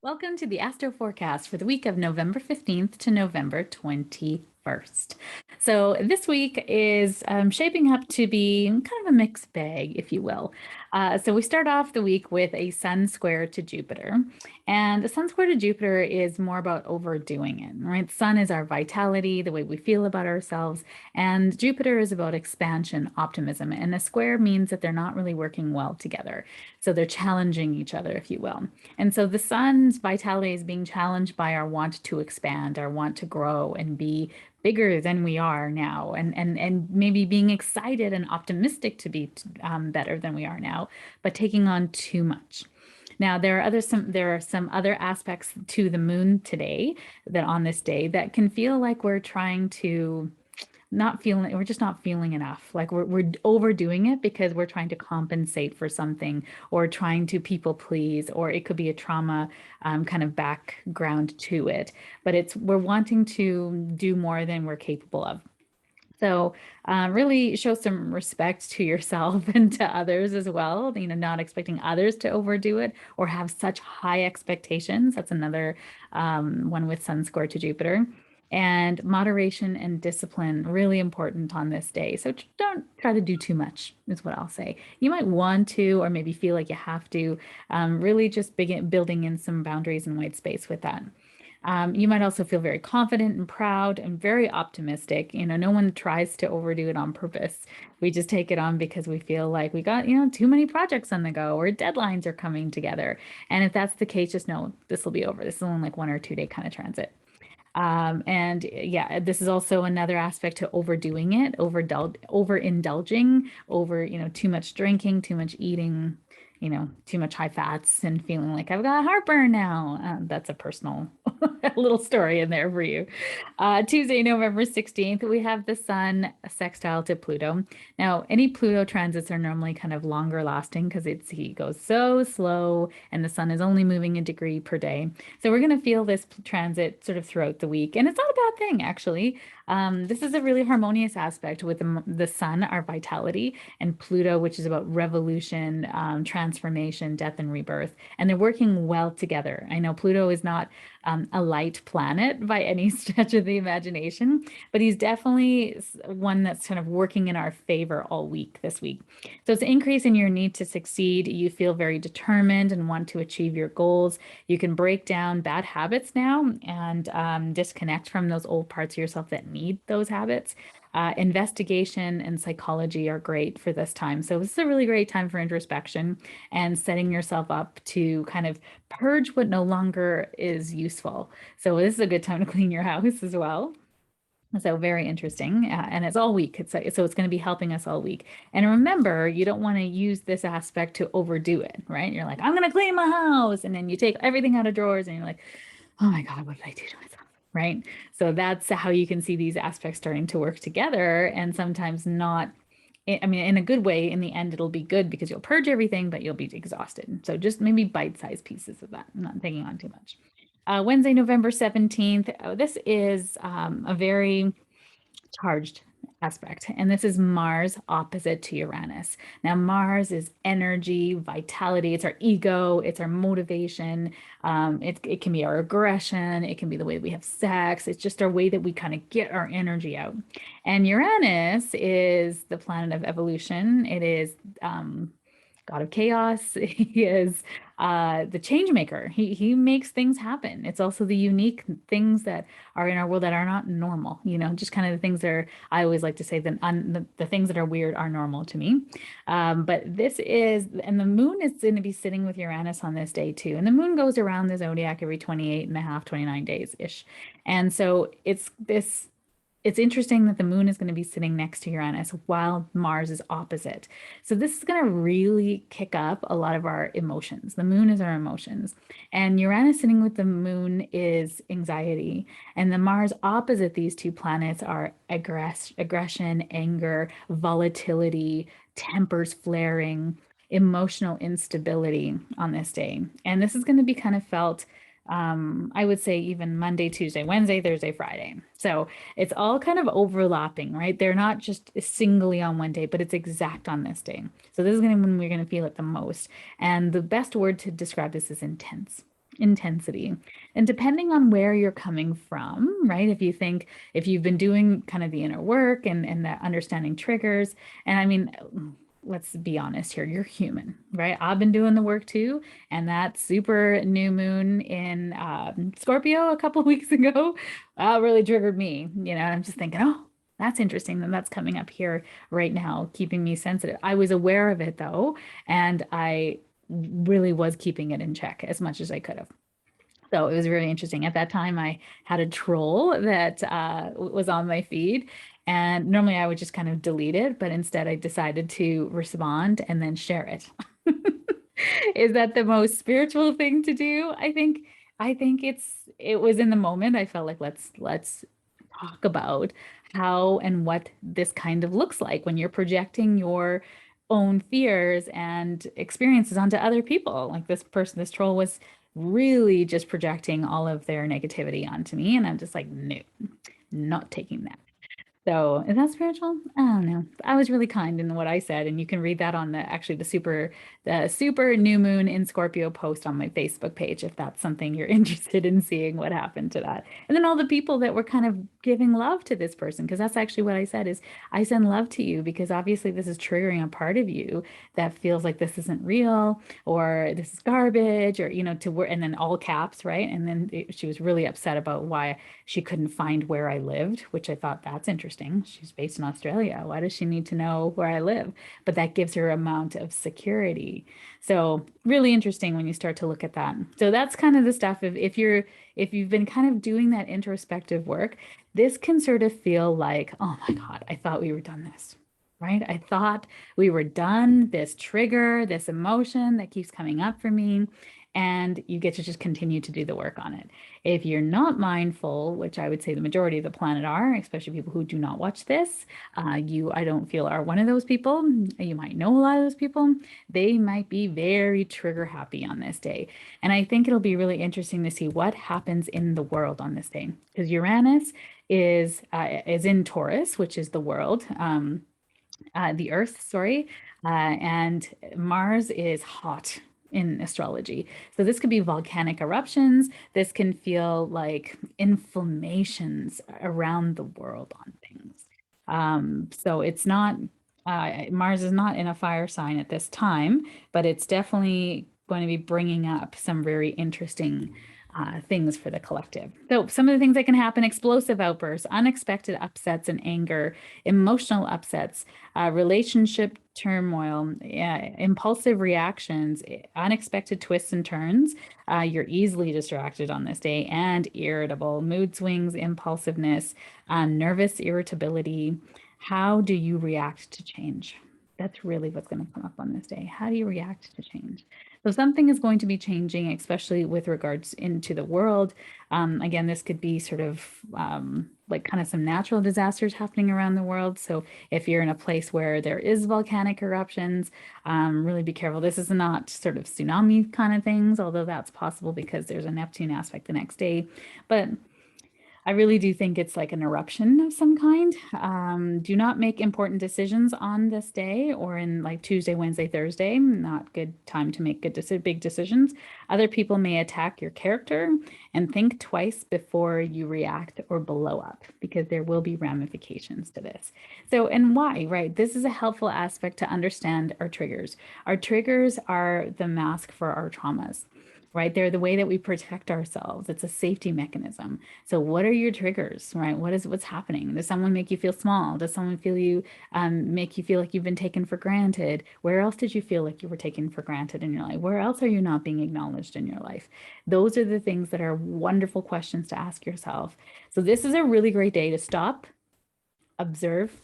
Welcome to the Astro Forecast for the week of November 15th to November 21st. So, this week is shaping up to be kind of a mixed bag, if you will. So, we start off the week with a Sun square to Jupiter. And the Sun square to Jupiter is more about overdoing it, right? Sun is our vitality, the way we feel about ourselves. And Jupiter is about expansion, optimism. And a square means that they're not really working well together. So, they're challenging each other, if you will. And so the sun's vitality is being challenged by our want to expand, our want to grow and be bigger than we are now, and maybe being excited and optimistic to be better than we are now, but taking on too much. Now there are some other aspects to the moon today that on this day that can feel like we're trying to not feeling we're just not feeling enough, like we're overdoing it because we're trying to compensate for something or trying to people please, or it could be a trauma kind of background to it, but it's we're wanting to do more than we're capable of. So really show some respect to yourself and to others as well, not expecting others to overdo it or have such high expectations. That's another one with Sun square to Jupiter. And moderation and discipline, really important on this day. So don't try to do too much, is what I'll say. You might want to, or maybe feel like you have to, really just begin building in some boundaries and white space with that. You might also feel very confident and proud and very optimistic. No one tries to overdo it on purpose. We just take it on because we feel like we got, too many projects on the go or deadlines are coming together. And if that's the case, just know this will be over. This is only like 1 or 2 day kind of transit. And yeah, this is also another aspect to overdoing it, overindulging, too much drinking, too much eating, too much high fats and feeling like I've got heartburn now. That's a personal little story in there for you. Tuesday, November 16th, we have the sun sextile to Pluto. Now, any Pluto transits are normally kind of longer lasting because he goes so slow and the sun is only moving a degree per day. So we're going to feel this transit sort of throughout the week. And it's not a bad thing, actually. This is a really harmonious aspect with the sun, our vitality, and Pluto, which is about revolution, transformation, death, and rebirth. And they're working well together. I know Pluto is not a light planet by any stretch of the imagination, but he's definitely one that's kind of working in our favor all week this week. So it's an increase in your need to succeed. You feel very determined and want to achieve your goals. You can break down bad habits now and disconnect from those old parts of yourself that need those habits. Investigation and psychology are great for this time. So this is a really great time for introspection and setting yourself up to kind of purge what no longer is useful. So this is a good time to clean your house as well. So very interesting, and it's all week. So it's going to be helping us all week. And remember, you don't want to use this aspect to overdo it, right? You're like, I'm going to clean my house, and then you take everything out of drawers, and you're like, oh my God, what did I do to myself? Right? So that's how you can see these aspects starting to work together, and sometimes not. I mean, in a good way, in the end, it'll be good because you'll purge everything, but you'll be exhausted. So just maybe bite-sized pieces of that, not taking on too much. Wednesday, November 17th. This is a very charged aspect, and this is Mars opposite to Uranus. Now, Mars is energy, vitality, it's our ego, it's our motivation. It can be our aggression, it can be the way we have sex, it's just our way that we kind of get our energy out. And Uranus is the planet of evolution, it is god of chaos. He is the change maker. He makes things happen. It's also the unique things that are in our world that are not normal. Just kind of the things that are. I always like to say that the things that are weird are normal to me. But this is, and the moon is going to be sitting with Uranus on this day too. And the moon goes around the zodiac every 28 and a half, 29 days ish. And so it's this. It's interesting that the moon is going to be sitting next to Uranus while Mars is opposite. So this is going to really kick up a lot of our emotions. The moon is our emotions. And Uranus sitting with the moon is anxiety. And the Mars opposite these two planets are aggression, anger, volatility, tempers flaring, emotional instability on this day. And this is going to be kind of felt I would say even Monday, Tuesday, Wednesday, Thursday, Friday. So it's all kind of overlapping, right? They're not just singly on one day, but it's exact on this day. So this is going to when we're going to feel it the most. And the best word to describe this is intense. intensity. And depending on where you're coming from, right? If you've been doing kind of the inner work and that understanding triggers, and I mean, let's be honest here, you're human, right? I've been doing the work too. And that super new moon in Scorpio a couple of weeks ago really triggered me. I'm just thinking, oh, that's interesting. Then that's coming up here right now, keeping me sensitive. I was aware of it though, and I really was keeping it in check as much as I could have. So it was really interesting. At that time, I had a troll that was on my feed. And normally I would just kind of delete it, but instead I decided to respond and then share it. Is that the most spiritual thing to do? I think it was in the moment. I felt like let's talk about how and what this kind of looks like when you're projecting your own fears and experiences onto other people. Like this troll was really just projecting all of their negativity onto me. And I'm just like, no, not taking that. So is that spiritual? I don't know. I was really kind in what I said, and you can read that on the super new moon in Scorpio post on my Facebook page if that's something you're interested in seeing what happened to that. And then all the people that were kind of giving love to this person, because that's actually what I said is I send love to you because obviously this is triggering a part of you that feels like this isn't real or this is garbage or to work and then all caps, right? And then she was really upset about why she couldn't find where I lived, which I thought that's interesting. She's based in Australia. Why does she need to know where I live? But that gives her amount of security. So really interesting when you start to look at that. So that's kind of the stuff of if you've been kind of doing that introspective work, this can sort of feel like, oh my God, I thought we were done this. Right? I thought we were done, this trigger, this emotion that keeps coming up for me, and you get to just continue to do the work on it. If you're not mindful, which I would say the majority of the planet are, especially people who do not watch this, I don't feel are one of those people. You might know a lot of those people. They might be very trigger happy on this day. And I think it'll be really interesting to see what happens in the world on this day. Because Uranus is in Taurus, which is the world. The Earth, sorry, and Mars is hot in astrology. So this could be volcanic eruptions. This can feel like inflammations around the world on things. So it's not, Mars is not in a fire sign at this time, but it's definitely going to be bringing up some very interesting things for the collective. So some of the things that can happen: explosive outbursts, unexpected upsets and anger, emotional upsets, relationship turmoil, impulsive reactions, unexpected twists and turns. You're easily distracted on this day and irritable, mood swings, impulsiveness, nervous irritability. How do you react to change? That's really what's going to come up on this day. How do you react to change? So something is going to be changing, especially with regards into the world. Again, this could be sort of like kind of some natural disasters happening around the world. So if you're in a place where there is volcanic eruptions, really be careful. This is not sort of tsunami kind of things, although that's possible because there's a Neptune aspect the next day. But I really do think it's like an eruption of some kind. Do not make important decisions on this day or in like Tuesday, Wednesday, Thursday. Not good time to make big decisions. Other people may attack your character, and think twice before you react or blow up because there will be ramifications to this. So, and why, right? This is a helpful aspect to understand our triggers. Our triggers are the mask for our traumas. Right? They're the way that we protect ourselves. It's a safety mechanism. So what are your triggers, right? What's happening? Does someone make you feel small? Does someone make you feel like you've been taken for granted? Where else did you feel like you were taken for granted in your life? Where else are you not being acknowledged in your life? Those are the things that are wonderful questions to ask yourself. So this is a really great day to stop, observe,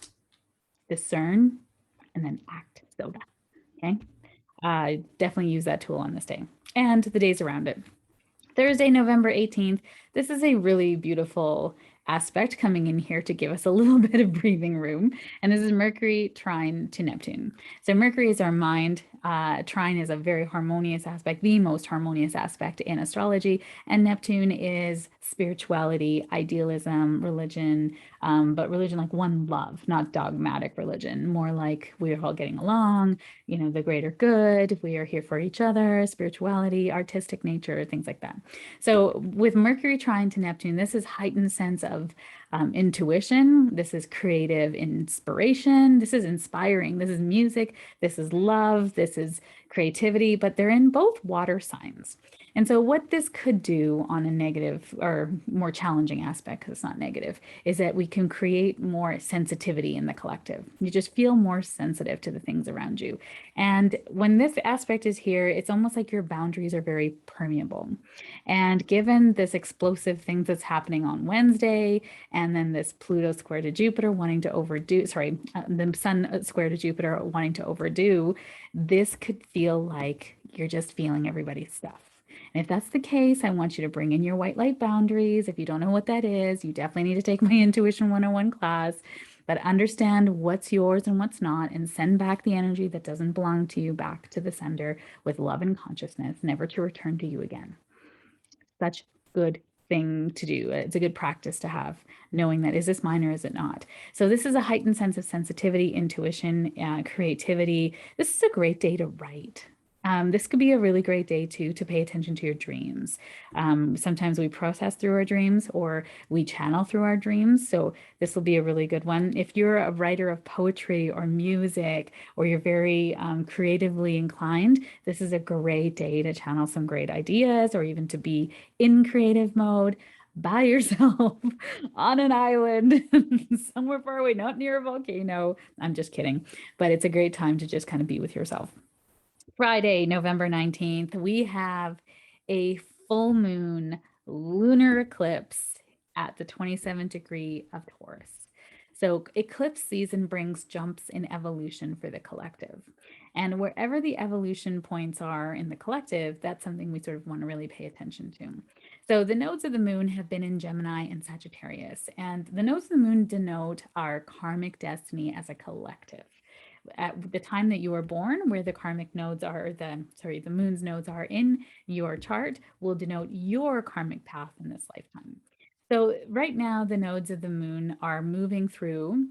discern, and then act. So, okay. Definitely use that tool on this day and the days around it. Thursday, November 18th. This is a really beautiful aspect coming in here to give us a little bit of breathing room. And this is Mercury trine to Neptune. So Mercury is our mind. Trine is a very harmonious aspect, the most harmonious aspect in astrology. And Neptune is spirituality, idealism, religion, but religion like one love, not dogmatic religion, more like we're all getting along, the greater good, we are here for each other, spirituality, artistic nature, things like that. So with Mercury trine to Neptune, this is heightened sense of intuition. This is creative inspiration. This is inspiring. This is music. This is love. This is creativity, but they're in both water signs. And so what this could do on a negative or more challenging aspect, because it's not negative, is that we can create more sensitivity in the collective. You just feel more sensitive to the things around you. And when this aspect is here, it's almost like your boundaries are very permeable. And given this explosive thing that's happening on Wednesday, and then this Pluto square to Jupiter wanting to overdo, the Sun square to Jupiter wanting to overdo, this could feel like you're just feeling everybody's stuff. And if that's the case, I want you to bring in your white light boundaries. If you don't know what that is, you definitely need to take my Intuition 101 class. But understand what's yours and what's not, and send back the energy that doesn't belong to you back to the sender with love and consciousness, never to return to you again. Such good thing to do. It's a good practice to have, knowing that is this mine or is it not? So this is a heightened sense of sensitivity, intuition, creativity. This is a great day to write. This could be a really great day too to pay attention to your dreams. Sometimes we process through our dreams or we channel through our dreams. So this will be a really good one. If you're a writer of poetry or music, or you're very creatively inclined, this is a great day to channel some great ideas, or even to be in creative mode by yourself on an island somewhere far away, not near a volcano. I'm just kidding. But it's a great time to just kind of be with yourself. Friday, November 19th, we have a full moon lunar eclipse at the 27th degree of Taurus. So eclipse season brings jumps in evolution for the collective. And wherever the evolution points are in the collective, that's something we sort of want to really pay attention to. So the nodes of the moon have been in Gemini and Sagittarius, and the nodes of the moon denote our karmic destiny as a collective. At the time that you were born, where the karmic nodes are, the moon's nodes are in your chart, will denote your karmic path in this lifetime. So right now, the nodes of the moon are moving through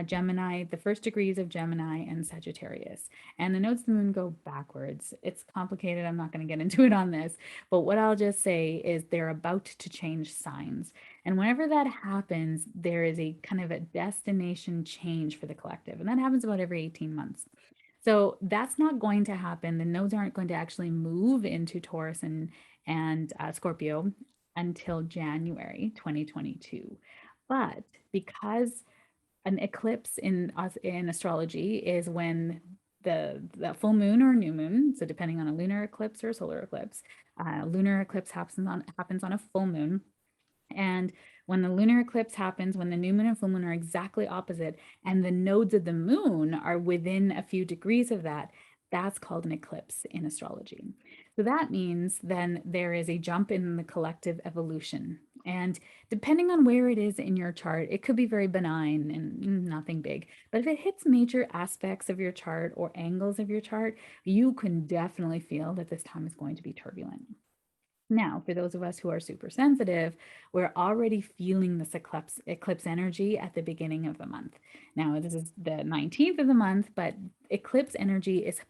Gemini, the first degrees of Gemini and Sagittarius. And the nodes of the moon go backwards. It's complicated. I'm not going to get into it on this. But what I'll just say is they're about to change signs. And whenever that happens, there is a kind of a destination change for the collective. And that happens about every 18 months. So that's not going to happen. The nodes aren't going to actually move into Taurus and Scorpio until January 2022. But because an eclipse in astrology is when the full moon or new moon, so depending on a lunar eclipse or a solar eclipse, lunar eclipse happens on a full moon. And when the lunar eclipse happens, when the new moon and full moon are exactly opposite, and the nodes of the moon are within a few degrees of that, that's called an eclipse in astrology. So that means then there is a jump in the collective evolution. And depending on where it is in your chart, it could be very benign and nothing big. But if it hits major aspects of your chart or angles of your chart, you can definitely feel that this time is going to be turbulent. Now, for those of us who are super sensitive, we're already feeling this eclipse energy at the beginning of the month. Now, this is the 19th of the month, but eclipse energy is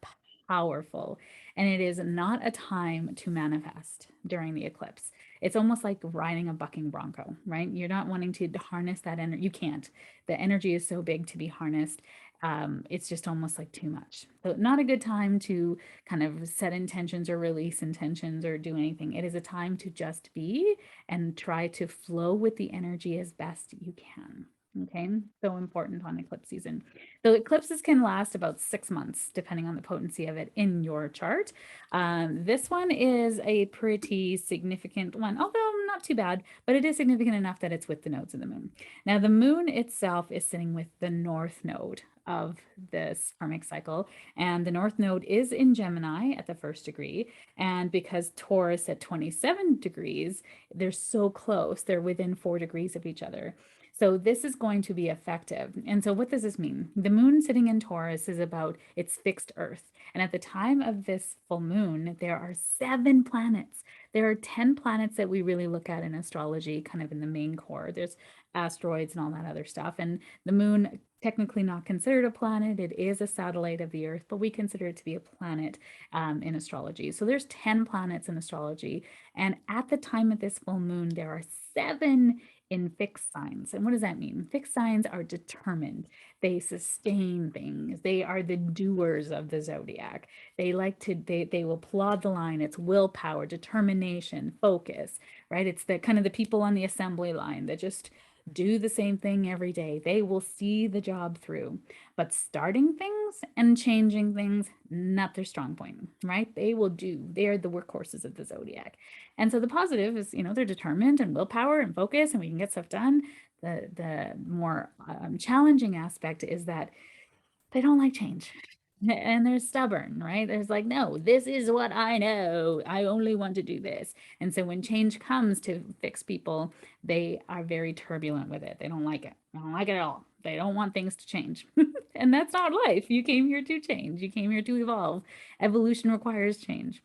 powerful, and it is not a time to manifest during the eclipse. It's almost like riding a bucking bronco, right? You're not wanting to harness that energy. You can't. The energy is so big to be harnessed. It's just almost like too much. So not a good time to kind of set intentions or release intentions or do anything. It is a time to just be and try to flow with the energy as best you can. Okay, so important on eclipse season. So eclipses can last about 6 months, depending on the potency of it in your chart. This one is a pretty significant one, although not too bad, but it is significant enough that it's with the nodes of the moon. Now, the moon itself is sitting with the north node of this karmic cycle, and the north node is in Gemini at the first degree. And because Taurus at 27 degrees, they're so close, they're within 4 degrees of each other. So this is going to be effective. And so what does this mean? The moon sitting in Taurus is about its fixed Earth. And at the time of this full moon, there are 7 planets. There are 10 planets that we really look at in astrology, kind of in the main core. There's asteroids and all that other stuff. And the moon, technically not considered a planet. It is a satellite of the Earth, but we consider it to be a planet in astrology. So there's 10 planets in astrology. And at the time of this full moon, there are 7 in fixed signs. And what does that mean? Fixed signs are determined. They sustain things. They are the doers of the zodiac. They like to, they will plod the line. It's willpower, determination, focus, right? It's the kind of the people on the assembly line that just do the same thing every day. They will see the job through. But starting things and changing things, not their strong point, right? They will do. They are the workhorses of the zodiac. And so the positive is, they're determined and willpower and focus, and we can get stuff done. The more challenging aspect is that they don't like change. And they're stubborn, right? There's like, no, this is what I know. I only want to do this. And so when change comes to fix people, they are very turbulent with it. They don't like it. They don't like it at all. They don't want things to change. And that's not life. You came here to change. You came here to evolve. Evolution requires change.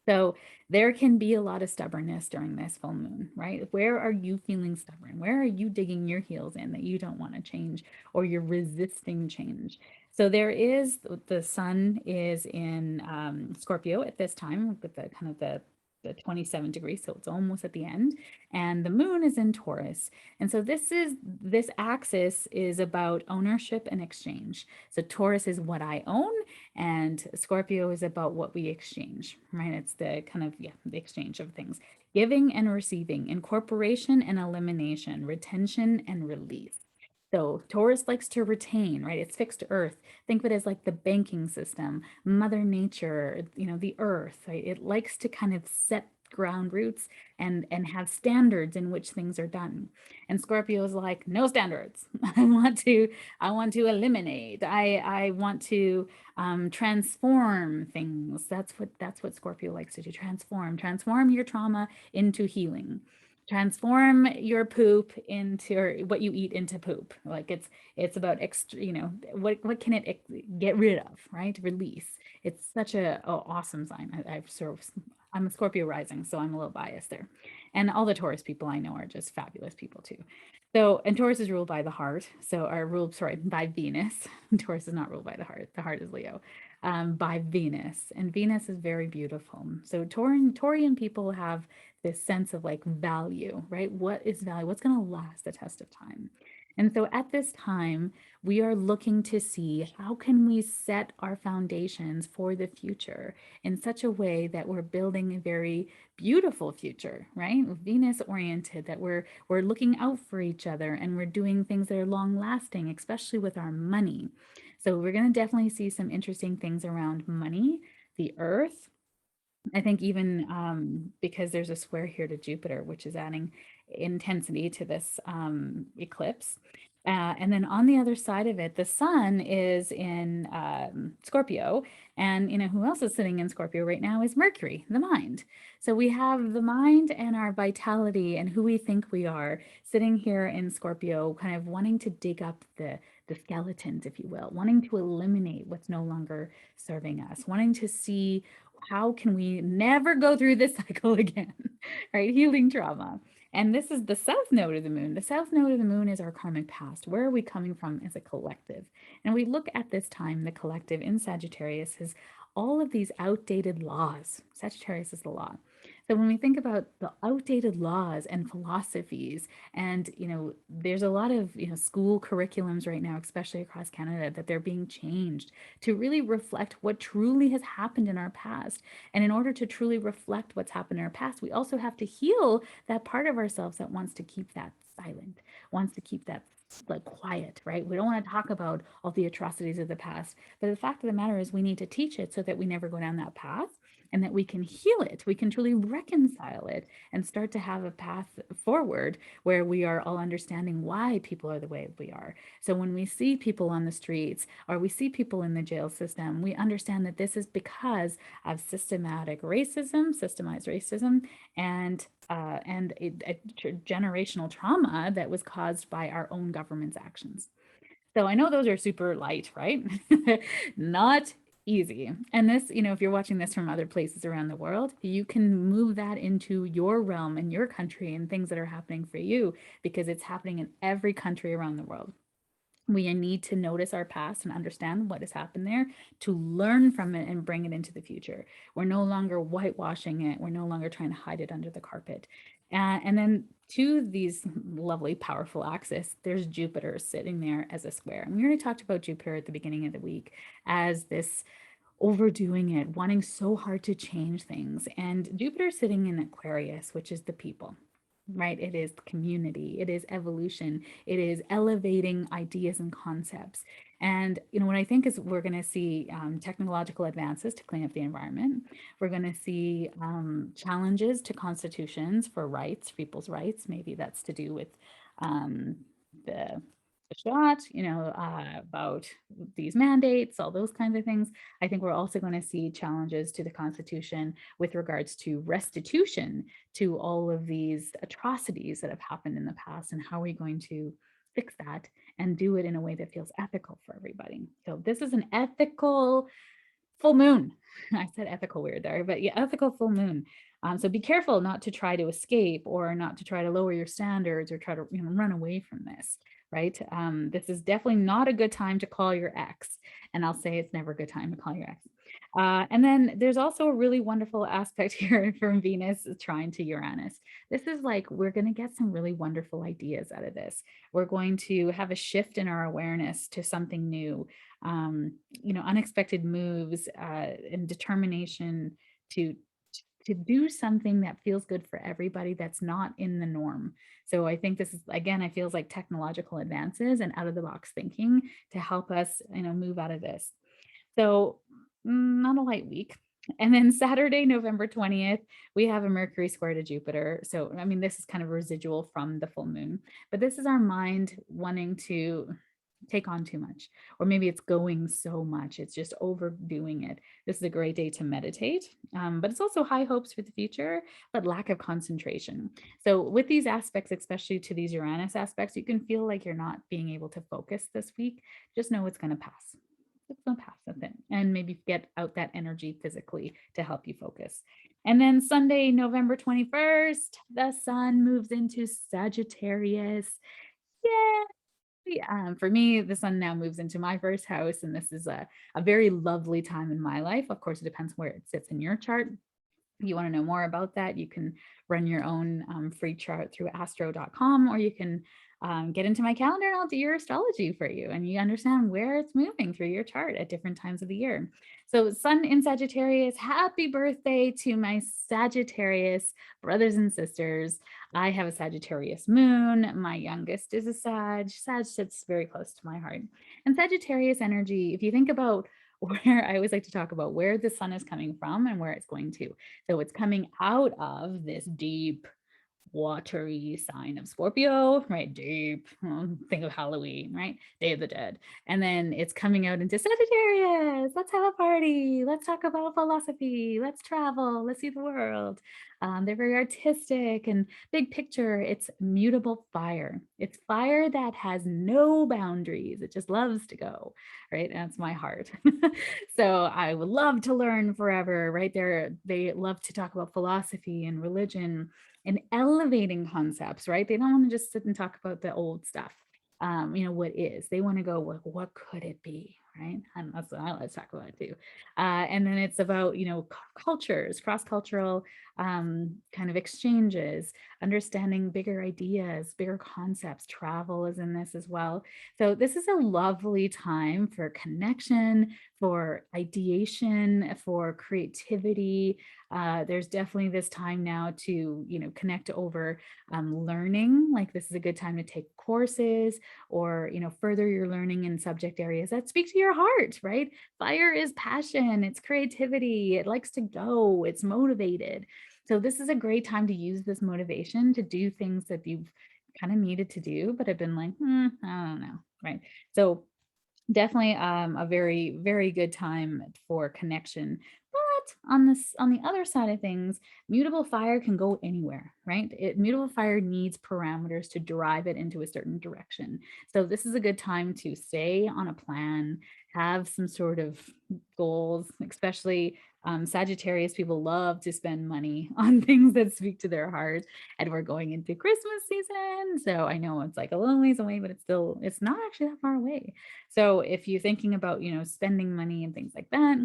So there can be a lot of stubbornness during this full moon, right? Where are you feeling stubborn? Where are you digging your heels in that you don't want to change or you're resisting change? So there is the sun is in Scorpio at this time with the kind of the 27 degrees, so it's almost at the end, and the moon is in Taurus. And so this axis is about ownership and exchange. So Taurus is what I own, and Scorpio is about what we exchange, right? It's the kind of, the exchange of things, giving and receiving, incorporation and elimination, retention and release. So Taurus likes to retain, right? It's fixed earth. Think of it as like the banking system, Mother Nature, the earth, right? It likes to kind of set ground roots and have standards in which things are done. And Scorpio is like, no standards. I want to eliminate. I want to transform things. That's what Scorpio likes to do. Transform your trauma into healing. Transform your poop into, or what you eat into poop. Like it's about extra, what can it get rid of, right? Release. It's such a awesome sign. I'm a Scorpio rising, so I'm a little biased there. And all the Taurus people I know are just fabulous people too. So, and Taurus is ruled by the heart. So, by Venus. Taurus is not ruled by the heart. The heart is Leo. By Venus, and Venus is very beautiful. So, Taurian people have this sense of like value, right? What is value? What's going to last the test of time? And so at this time, we are looking to see how can we set our foundations for the future in such a way that we're building a very beautiful future, right? Venus oriented, that we're looking out for each other and we're doing things that are long lasting, especially with our money. So we're going to definitely see some interesting things around money, the earth. I think even because there's a square here to Jupiter, which is adding intensity to this eclipse. And then on the other side of it, the sun is in Scorpio. And who else is sitting in Scorpio right now is Mercury, the mind. So we have the mind and our vitality and who we think we are sitting here in Scorpio, kind of wanting to dig up the skeletons, if you will, wanting to eliminate what's no longer serving us, wanting to see how can we never go through this cycle again, right? Healing trauma. And this is the south node of the moon. The south node of the moon is our karmic past. Where are we coming from as a collective? And we look at this time, the collective in Sagittarius is all of these outdated laws. Sagittarius is the law. So when we think about the outdated laws and philosophies, and there's a lot of school curriculums right now, especially across Canada, that they're being changed to really reflect what truly has happened in our past. And in order to truly reflect what's happened in our past, we also have to heal that part of ourselves that wants to keep that silent, wants to keep that like quiet, right? We don't want to talk about all the atrocities of the past, but the fact of the matter is we need to teach it so that we never go down that path. and that we can heal it. We can truly reconcile it and start to have a path forward where we are all understanding why people are the way we are. So when we see people on the streets or we see people in the jail system, we understand that this is because of systematic racism, systemized racism, and a generational trauma that was caused by our own government's actions. So I know those are super light, right? Not easy. And this, if you're watching this from other places around the world, you can move that into your realm and your country and things that are happening for you because it's happening in every country around the world. We need to notice our past and understand what has happened there to learn from it and bring it into the future. We're no longer whitewashing it. We're no longer trying to hide it under the carpet. And then to these lovely, powerful axis, there's Jupiter sitting there as a square. And we already talked about Jupiter at the beginning of the week as this overdoing it, wanting so hard to change things. And Jupiter sitting in Aquarius, which is the people, right? It is community, it is evolution, it is elevating ideas and concepts. And what I think is we're going to see technological advances to clean up the environment. We're going to see challenges to constitutions for rights, people's rights. Maybe that's to do with the shot, about these mandates, all those kinds of things. I think we're also going to see challenges to the Constitution with regards to restitution to all of these atrocities that have happened in the past, and how are we going to fix that and do it in a way that feels ethical for everybody. So this is an ethical full moon. I said ethical weird there, but yeah, ethical full moon. So be careful not to try to escape or not to try to lower your standards or try to run away from this, right? This is definitely not a good time to call your ex. And I'll say it's never a good time to call your ex. And then there's also a really wonderful aspect here from Venus trine to Uranus. This is like, we're going to get some really wonderful ideas out of this. We're going to have a shift in our awareness to something new, unexpected moves and determination to to do something that feels good for everybody that's not in the norm. So I think this is, again, I feels like technological advances and out of the box thinking to help us, move out of this. So not a light week. And then Saturday, November 20th, we have a Mercury square to Jupiter. So, I mean, this is kind of residual from the full moon, but this is our mind wanting to take on too much, or maybe it's going so much, it's just overdoing it. This is a great day to meditate, but it's also high hopes for the future, but lack of concentration. So with these aspects, especially to these Uranus aspects, you can feel like you're not being able to focus this week. Just know it's going to pass. It's going to pass, that's it. And maybe get out that energy physically to help you focus. And then Sunday, November 21st, the sun moves into Sagittarius. Yay! For me, the sun now moves into my first house, and this is a very lovely time in my life. Of course, it depends where it sits in your chart. If you want to know more about that, you can run your own free chart through astro.com, or you can get into my calendar and I'll do your astrology for you, and you understand where it's moving through your chart at different times of the year. So sun in Sagittarius, happy birthday to my Sagittarius brothers and sisters. I have a Sagittarius moon. My youngest is a Sag. Sag sits very close to my heart. And Sagittarius energy, if you think about where I always like to talk about where the sun is coming from and where it's going to. So it's coming out of this deep, watery sign of Scorpio, right? Deep, think of Halloween, right? Day of the Dead. And then it's coming out into Sagittarius. Let's have a party. Let's talk about philosophy. Let's travel. Let's see the world. They're very artistic and big picture. It's mutable fire. It's fire that has no boundaries. It just loves to go, right? That's my heart. So I would love to learn forever, right? They love to talk about philosophy and religion and elevating concepts, right? They don't want to just sit and talk about the old stuff. What is. They want to go, what could it be, right? And that's what I like to talk about too. And then it's about, cultures, cross-cultural kind of exchanges, understanding bigger ideas, bigger concepts. Travel is in this as well. So this is a lovely time for connection, for ideation, for creativity. There's definitely this time now to, connect over learning. Like this is a good time to take courses or, further your learning in subject areas that speak to your heart, right? Fire is passion, it's creativity, it likes to go, it's motivated. So this is a great time to use this motivation to do things that you've kind of needed to do, but have been like, I don't know, right? So definitely a very, very good time for connection. But on the other side of things, mutable fire can go anywhere, right? Mutable fire needs parameters to drive it into a certain direction. So this is a good time to stay on a plan, have some sort of goals, especially Sagittarius people love to spend money on things that speak to their heart. And we're going into Christmas season. So I know it's like a long ways away, but it's not actually that far away. So if you're thinking about, spending money and things like that,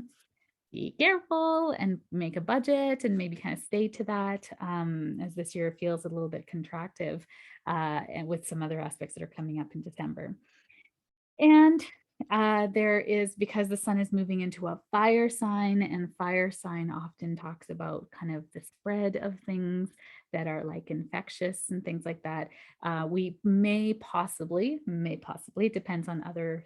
be careful and make a budget and maybe kind of stay to that, as this year feels a little bit contractive, and with some other aspects that are coming up in December. And there is, because the sun is moving into a fire sign, and fire sign often talks about kind of the spread of things that are like infectious and things like that. We may possibly, depends on other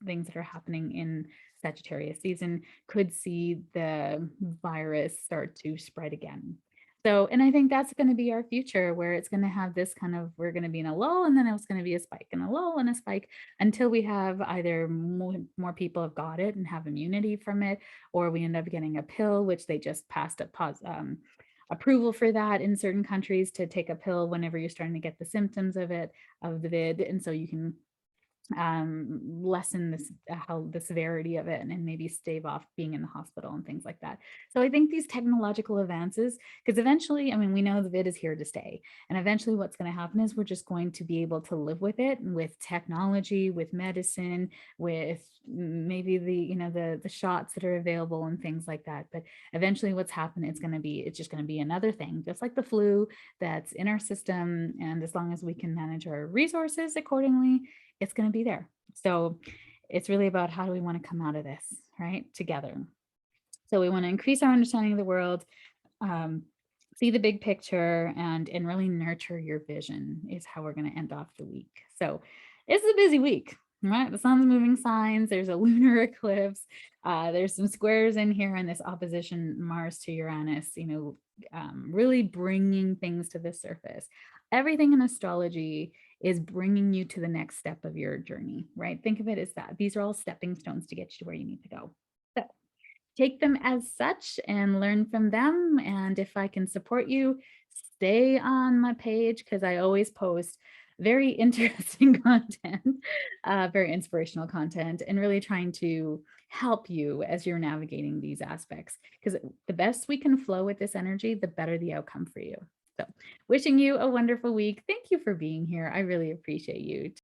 things that are happening in Sagittarius season, could see the virus start to spread again. So, and I think that's going to be our future, where it's going to have this kind of, we're going to be in a lull, and then it's going to be a spike and a lull and a spike, until we have either more people have got it and have immunity from it, or we end up getting a pill, which they just passed approval for that in certain countries, to take a pill whenever you're starting to get the symptoms of it, of the vid. And so you can lessen this how the severity of it, and maybe stave off being in the hospital and things like that. So I think these technological advances, because eventually, I mean, we know the vid is here to stay, and eventually what's going to happen is we're just going to be able to live with it, with technology, with medicine, with maybe the shots that are available and things like that. But eventually what's happened, it's just going to be another thing, just like the flu, that's in our system, and as long as we can manage our resources accordingly, it's going to be there. So it's really about, how do we want to come out of this, right? Together. So we want to increase our understanding of the world, um, see the big picture, and really nurture your vision, is how we're going to end off the week. So it's a busy week, right? The sun's moving signs, there's a lunar eclipse, there's some squares in here, and this opposition Mars to Uranus, really bringing things to the surface. Everything in astrology is bringing you to the next step of your journey, right? Think of it as that. These are all stepping stones to get you to where you need to go. So take them as such and learn from them. And if I can support you, stay on my page, because I always post very interesting content, very inspirational content, and really trying to help you as you're navigating these aspects. Because the best we can flow with this energy, the better the outcome for you. So wishing you a wonderful week. Thank you for being here. I really appreciate you.